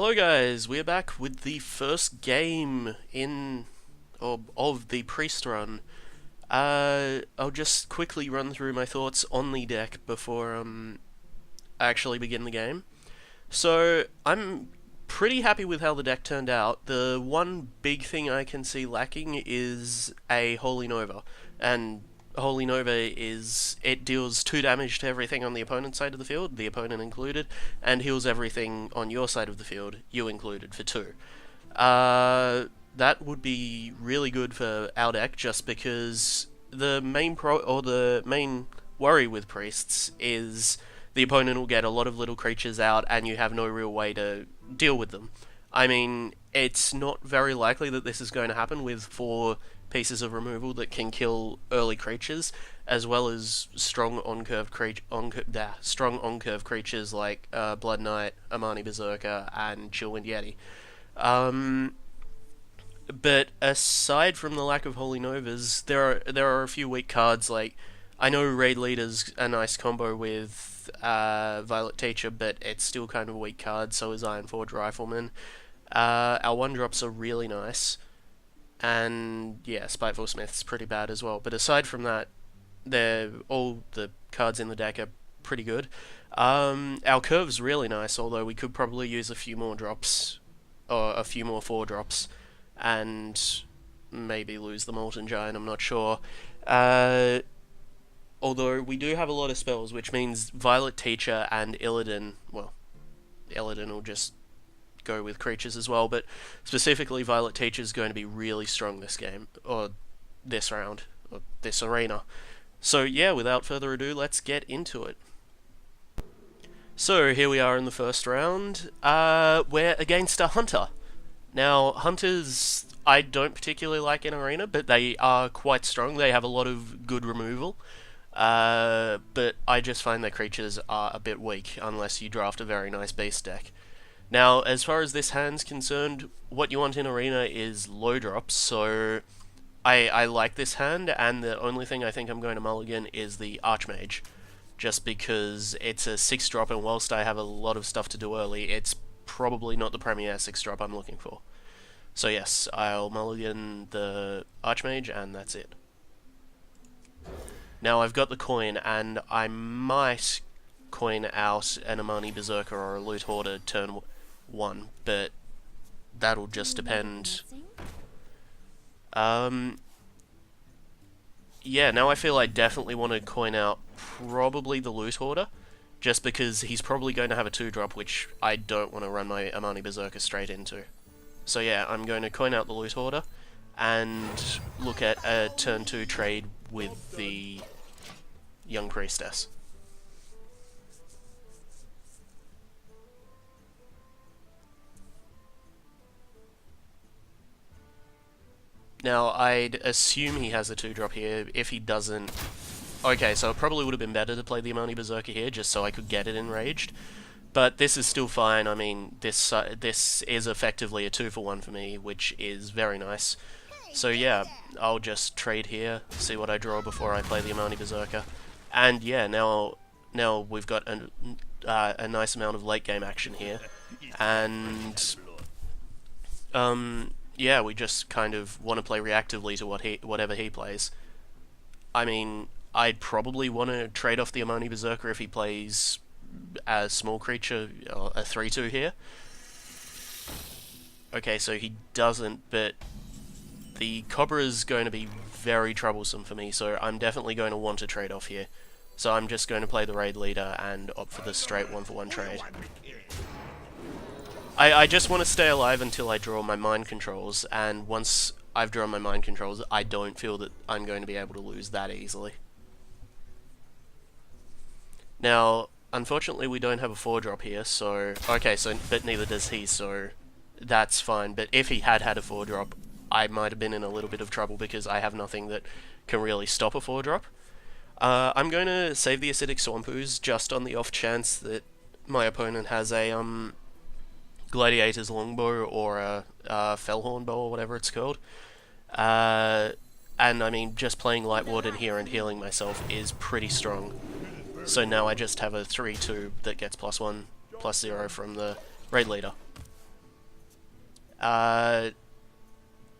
Hello guys, we are back with the first game of the Priest run. I'll just quickly run through my thoughts on the deck before I actually begin the game. So I'm pretty happy with how the deck turned out. The one big thing I can see lacking is a Holy Nova, and Holy Nova it deals 2 damage to everything on the opponent's side of the field, the opponent included, and heals everything on your side of the field, you included, for 2. That would be really good for our deck, just because the main worry with priests is the opponent will get a lot of little creatures out, and you have no real way to deal with them. I mean, it's not very likely that this is going to happen with 4 pieces of removal that can kill early creatures, as well as strong on-curve creatures like Blood Knight, Amani Berserker, and Chillwind Yeti. But aside from the lack of Holy Novas, there are a few weak cards. Like, I know Raid Leader's a nice combo with Violet Teacher, but it's still kind of a weak card. So is Ironforge Rifleman. Our 1-drops are really nice. And yeah, Spiteful Smith's pretty bad as well. But aside from that, all the cards in the deck are pretty good. Our curve's really nice, although we could probably use a few more drops, or a few more 4-drops, and maybe lose the Molten Giant, I'm not sure. Although we do have a lot of spells, which means Violet Teacher and Illidan, well, Illidan will just go with creatures as well, but specifically Violet Teacher is going to be really strong this game, or this round, or this arena. So yeah, without further ado, let's get into it. So here we are in the first round. We're against a Hunter. Now, Hunters I don't particularly like in arena, but they are quite strong. They have a lot of good removal. But I just find their creatures are a bit weak unless you draft a very nice base deck. Now, as far as this hand's concerned, what you want in arena is low drops, so I like this hand, and the only thing I think I'm going to mulligan is the Archmage, just because it's a 6-drop, and whilst I have a lot of stuff to do early, it's probably not the premier 6-drop I'm looking for. So yes, I'll mulligan the Archmage, and that's it. Now I've got the coin, and I might coin out an Amani Berserker or a Loot Hoarder turn 1, but that'll just depend. Yeah, now I feel I definitely want to coin out probably the Loot Hoarder, just because he's probably going to have a 2-drop, which I don't want to run my Amani Berserker straight into. So yeah, I'm going to coin out the Loot Hoarder, and look at a turn 2 trade with the Young Priestess. Now, I'd assume he has a 2-drop here. If he doesn't... Okay, so it probably would have been better to play the Amani Berserker here, just so I could get it enraged. But this is still fine. I mean, this is effectively a 2-for-1 for me, which is very nice. So yeah, I'll just trade here, see what I draw before I play the Amani Berserker. And yeah, now we've got a nice amount of late game action here. And... yeah, we just kind of want to play reactively to whatever he plays. I mean, I'd probably want to trade off the Amani Berserker if he plays a small creature, a 3-2 here. Okay, so he doesn't, but the Cobra is going to be very troublesome for me, so I'm definitely going to want to trade off here. So I'm just going to play the Raid Leader and opt for the straight 1-for-1 trade. I just want to stay alive until I draw my mind controls, and once I've drawn my mind controls, I don't feel that I'm going to be able to lose that easily. Now, unfortunately we don't have a 4-drop here, so... Okay, so but neither does he, so that's fine. But if he had had a 4-drop, I might have been in a little bit of trouble because I have nothing that can really stop a 4-drop. I'm going to save the Acidic Swamp Ooze just on the off chance that my opponent has a Gladiator's Longbow or a Fellhorn Bow or whatever it's called. And I mean, just playing Light Warden here and healing myself is pretty strong. So now I just have a 3-2 that gets +1/+0 from the Raid Leader. Uh,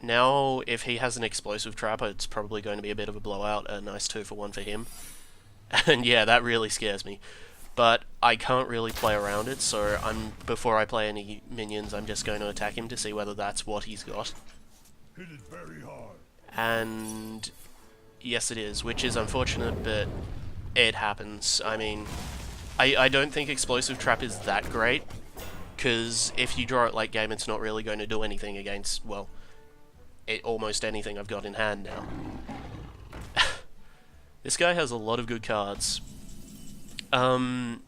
Now, if he has an explosive trap, it's probably going to be a bit of a blowout. A nice 2-for-1 for him. And yeah, that really scares me. But I can't really play around it, so before I play any minions, I'm just going to attack him to see whether that's what he's got. Hit it very hard. And yes, it is, which is unfortunate, but it happens. I mean, I don't think explosive trap is that great, because if you draw it late game, it's not really going to do anything against, well, almost anything I've got in hand now. This guy has a lot of good cards. But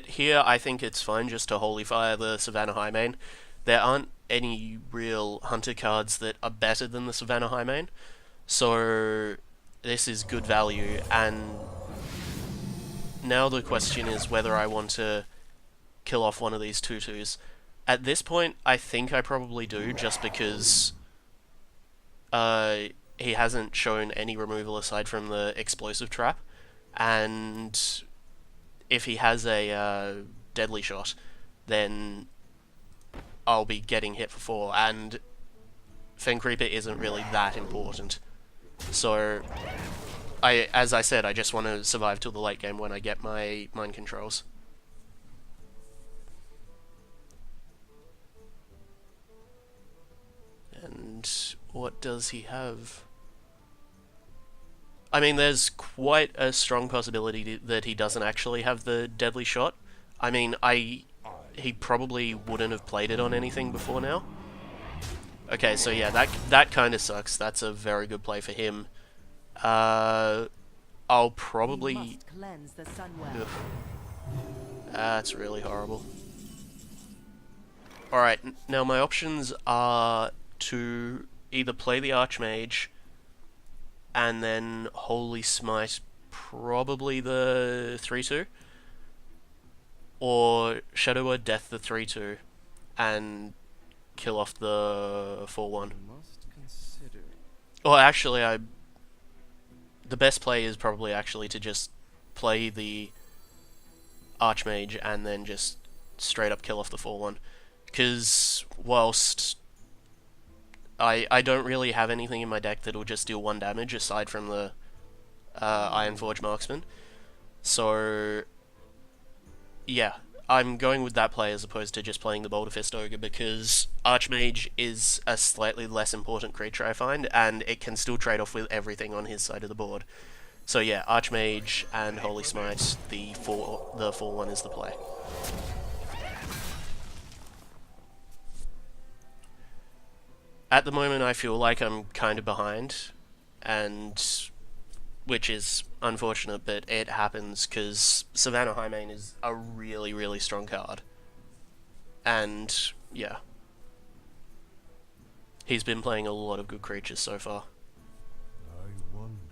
here I think it's fine just to Holy Fire the Savannah Highmane. There aren't any real Hunter cards that are better than the Savannah Highmane, so this is good value, and now the question is whether I want to kill off one of these 2/2s. At this point, I think I probably do, just because he hasn't shown any removal aside from the explosive trap, and if he has a deadly shot, then I'll be getting hit for 4, and Fen Creeper isn't really that important. So, as I said, I just want to survive till the late game when I get my mind controls. And what does he have? I mean, there's quite a strong possibility that he doesn't actually have the deadly shot. I mean, he probably wouldn't have played it on anything before now. Okay, so yeah, that kind of sucks. That's a very good play for him. I'll probably... Ugh. That's really horrible. Alright, now my options are to either play the Archmage and then Holy Smite probably the 3/2, or Shadow Word Death the 3/2 and kill off the 4/1. Well, actually, the best play is probably actually to just play the Archmage and then just straight up kill off the 4/1, because whilst I don't really have anything in my deck that will just deal 1 damage aside from the Ironforge Marksman. So, yeah, I'm going with that play as opposed to just playing the Boulder Fist Ogre, because Archmage is a slightly less important creature, I find, and it can still trade off with everything on his side of the board. So yeah, Archmage and Holy Smite, the 4/1 is the play. At the moment, I feel like I'm kind of behind, and which is unfortunate, but it happens because Savannah Highmane is a really, really strong card. And, yeah. He's been playing a lot of good creatures so far. I wonder.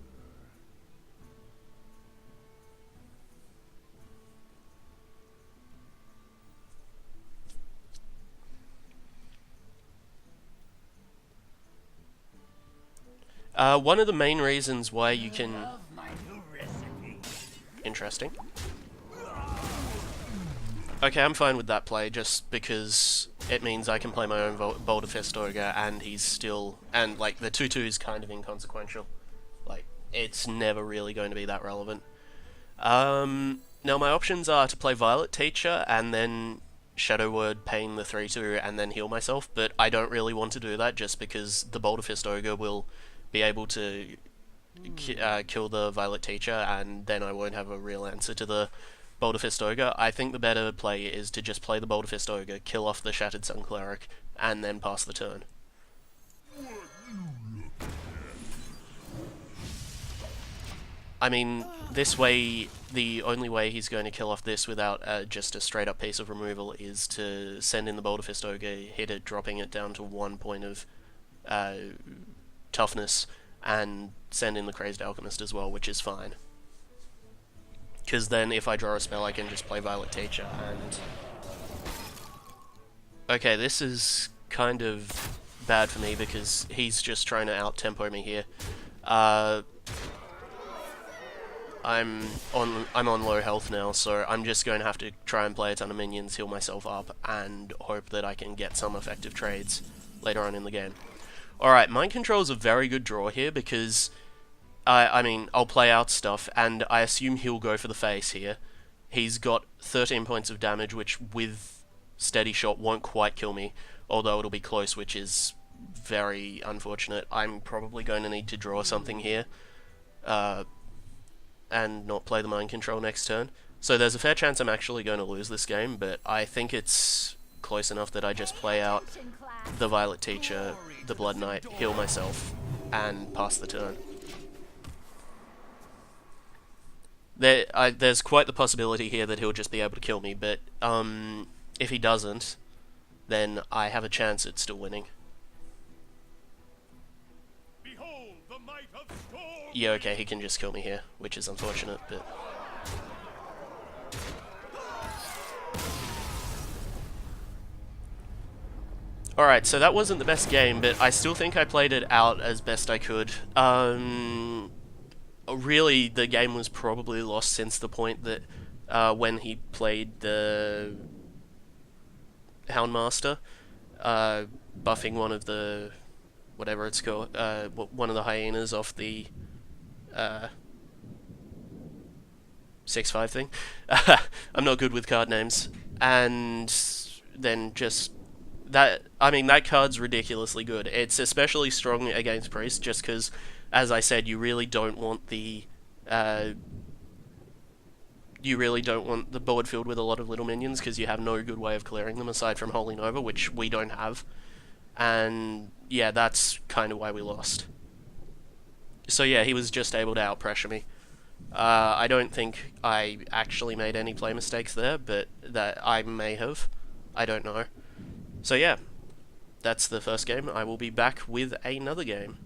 One of the main reasons why you can... Interesting. Okay, I'm fine with that play, just because it means I can play my own Boulder Fist Ogre, and he's still... And, like, the 2/2 is kind of inconsequential. Like, it's never really going to be that relevant. Now my options are to play Violet Teacher, and then Shadow Word Pain the 3/2, and then heal myself, but I don't really want to do that, just because the Boulder Fist Ogre will be able to kill the Violet Teacher, and then I won't have a real answer to the Boulder Fist Ogre. I think the better play is to just play the Boulder Fist Ogre, kill off the Shattered Sun Cleric, and then pass the turn. I mean, this way, the only way he's going to kill off this without just a straight up piece of removal is to send in the Boulder Fist Ogre, hit it, dropping it down to 1 point of toughness, and send in the Crazed Alchemist as well, which is fine. Because then if I draw a spell, I can just play Violet Teacher, and... Okay, this is kind of bad for me, because he's just trying to out-tempo me here. I'm on low health now, so I'm just going to have to try and play a ton of minions, heal myself up, and hope that I can get some effective trades later on in the game. Alright, Mind Control is a very good draw here because, I mean, I'll play out stuff, and I assume he'll go for the face here. He's got 13 points of damage, which with Steady Shot won't quite kill me, although it'll be close, which is very unfortunate. I'm probably going to need to draw something here, and not play the Mind Control next turn. So there's a fair chance I'm actually going to lose this game, but I think it's close enough that I just play out the Violet Teacher, the Blood Knight, heal myself, and pass the turn. There's quite the possibility here that he'll just be able to kill me, but if he doesn't, then I have a chance at still winning. Behold the might of storm. Yeah, okay, he can just kill me here, which is unfortunate, but... Alright, so that wasn't the best game, but I still think I played it out as best I could. Really, the game was probably lost since the point that when he played the Houndmaster, buffing one of the, whatever it's called, one of the hyenas off the 6/5 thing. I'm not good with card names. And then just that, I mean, that card's ridiculously good. It's especially strong against Priest just because, as I said, you really don't want the board filled with a lot of little minions because you have no good way of clearing them aside from Holy Nova, which we don't have. And yeah, that's kind of why we lost. So yeah, he was just able to out-pressure me. I don't think I actually made any play mistakes there, but that I may have. I don't know. So yeah, that's the first game. I will be back with another game.